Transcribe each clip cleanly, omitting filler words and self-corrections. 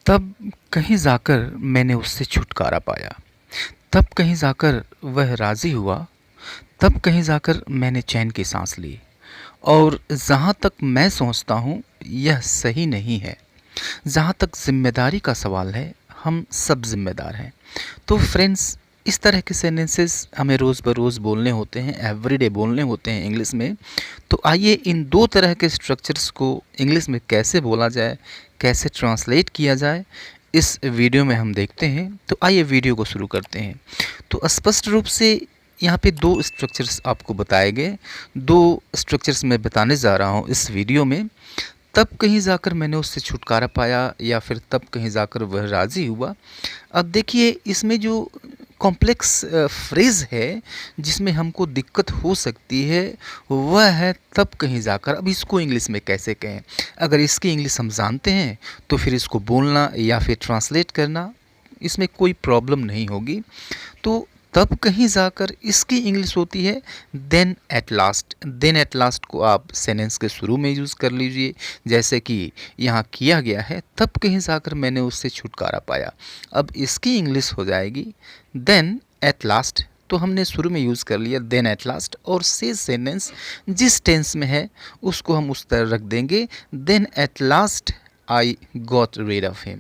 तब कहीं जाकर मैंने उससे छुटकारा पाया, तब कहीं जाकर वह राज़ी हुआ, तब कहीं जाकर मैंने चैन की सांस ली। और जहाँ तक मैं सोचता हूँ यह सही नहीं है। जहाँ तक ज़िम्मेदारी का सवाल है, हम सब ज़िम्मेदार हैं। तो फ्रेंड्स, इस तरह के सेंटेंसेस हमें रोज़ बरोज़ बोलने होते हैं, एवरीडे बोलने होते हैं इंग्लिश में। तो आइए इन दो तरह के स्ट्रक्चर्स को इंग्लिश में कैसे बोला जाए, कैसे ट्रांसलेट किया जाए, इस वीडियो में हम देखते हैं। तो आइए वीडियो को शुरू करते हैं। तो स्पष्ट रूप से यहाँ पे दो स्ट्रक्चर्स आपको बताए गए, दो स्ट्रक्चर्स मैं बताने जा रहा हूँ इस वीडियो में। तब कहीं जाकर मैंने उससे छुटकारा पाया, या फिर तब कहीं जाकर वह राज़ी हुआ। अब देखिए, इसमें जो कॉम्प्लेक्स फ्रेज़ है जिसमें हमको दिक्कत हो सकती है, वह है तब कहीं जाकर। अब इसको इंग्लिश में कैसे कहें? अगर इसकी इंग्लिश हम जानते हैं तो फिर इसको बोलना या फिर ट्रांसलेट करना, इसमें कोई प्रॉब्लम नहीं होगी। तो तब कहीं जाकर इसकी इंग्लिश होती है then at last. Then at last को आप सेंटेंस के शुरू में यूज़ कर लीजिए, जैसे कि यहाँ किया गया है, तब कहीं जाकर मैंने उससे छुटकारा पाया। अब इसकी इंग्लिश हो जाएगी देन एट लास्ट। तो हमने शुरू में यूज़ कर लिया देन एट लास्ट, और से सेंटेंस जिस टेंस में है उसको हम उस तरह रख देंगे, then at last I got rid of him.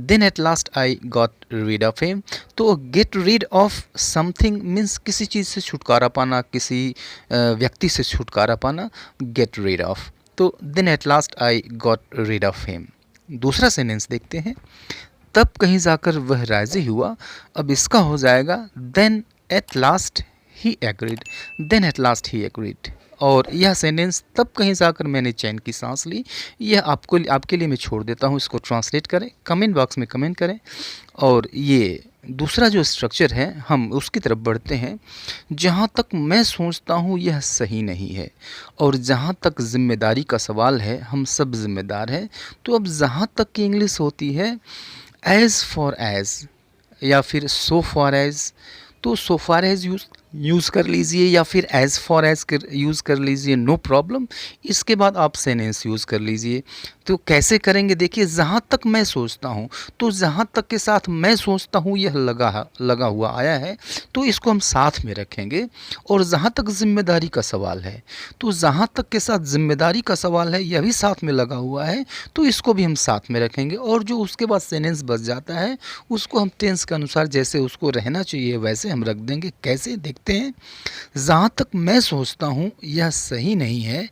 Then at last I got rid of him. तो get rid of something means किसी चीज़ से छुटकारा पाना, किसी व्यक्ति से छुटकारा पाना, get rid of। तो then at last I got rid of him। दूसरा सेंटेंस देखते हैं, तब कहीं जाकर वह राज़ी हुआ। अब इसका हो जाएगा then at last he agreed। then at last he agreed। और यह सेंटेंस तब कहीं जाकर मैंने चैन की सांस ली, यह आपके लिए मैं छोड़ देता हूँ। इसको ट्रांसलेट करें, कमेंट बॉक्स में कमेंट करें। और ये दूसरा जो स्ट्रक्चर है हम उसकी तरफ बढ़ते हैं। जहाँ तक मैं सोचता हूँ यह सही नहीं है, और जहाँ तक ज़िम्मेदारी का सवाल है, हम सब ज़िम्मेदार हैं। तो अब जहाँ तक की इंग्लिश होती है एज़ फॉर एज़ या फिर सो फॉर एज़। तो सो फार एज़ यूज़ कर लीजिए या फिर एज़ फॉर एज़ यूज़ कर लीजिए, नो प्रॉब्लम। इसके बाद आप सेंटेंस यूज़ कर लीजिए। तो कैसे करेंगे? देखिए, जहाँ तक मैं सोचता हूँ, तो जहाँ तक के साथ मैं सोचता हूँ यह लगा हुआ आया है, तो इसको हम साथ में रखेंगे। और जहाँ तक ज़िम्मेदारी का सवाल है, तो जहाँ तक के साथ ज़िम्मेदारी का सवाल है यह भी साथ में लगा हुआ है, तो इसको भी हम साथ में रखेंगे। और जो उसके बाद सेंटेंस बच जाता है उसको हम टेंस के अनुसार जैसे उसको रहना चाहिए वैसे हम रख देंगे। कैसे? देखते हैं। जहाँ तक मैं सोचता हूँ यह सही नहीं है,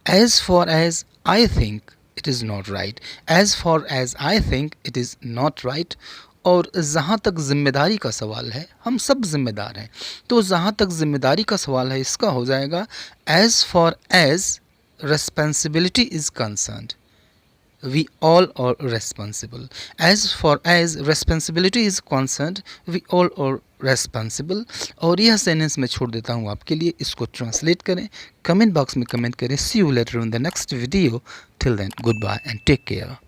as for as I think it is not right. As for as I think it is not right. और जहाँ तक ज़िम्मेदारी का सवाल है, हम सब ज़िम्मेदार हैं। तो जहाँ तक ज़िम्मेदारी का सवाल है इसका हो जाएगा as for as responsibility is concerned, we all are responsible। as far as responsibility is concerned, we all are responsible। और यह सेंटेंस मैं छोड़ देता हूँ आपके लिए, इसको ट्रांसलेट करें, कमेंट बॉक्स में कमेंट करें। See you later in the next video. Till then, goodbye and take care.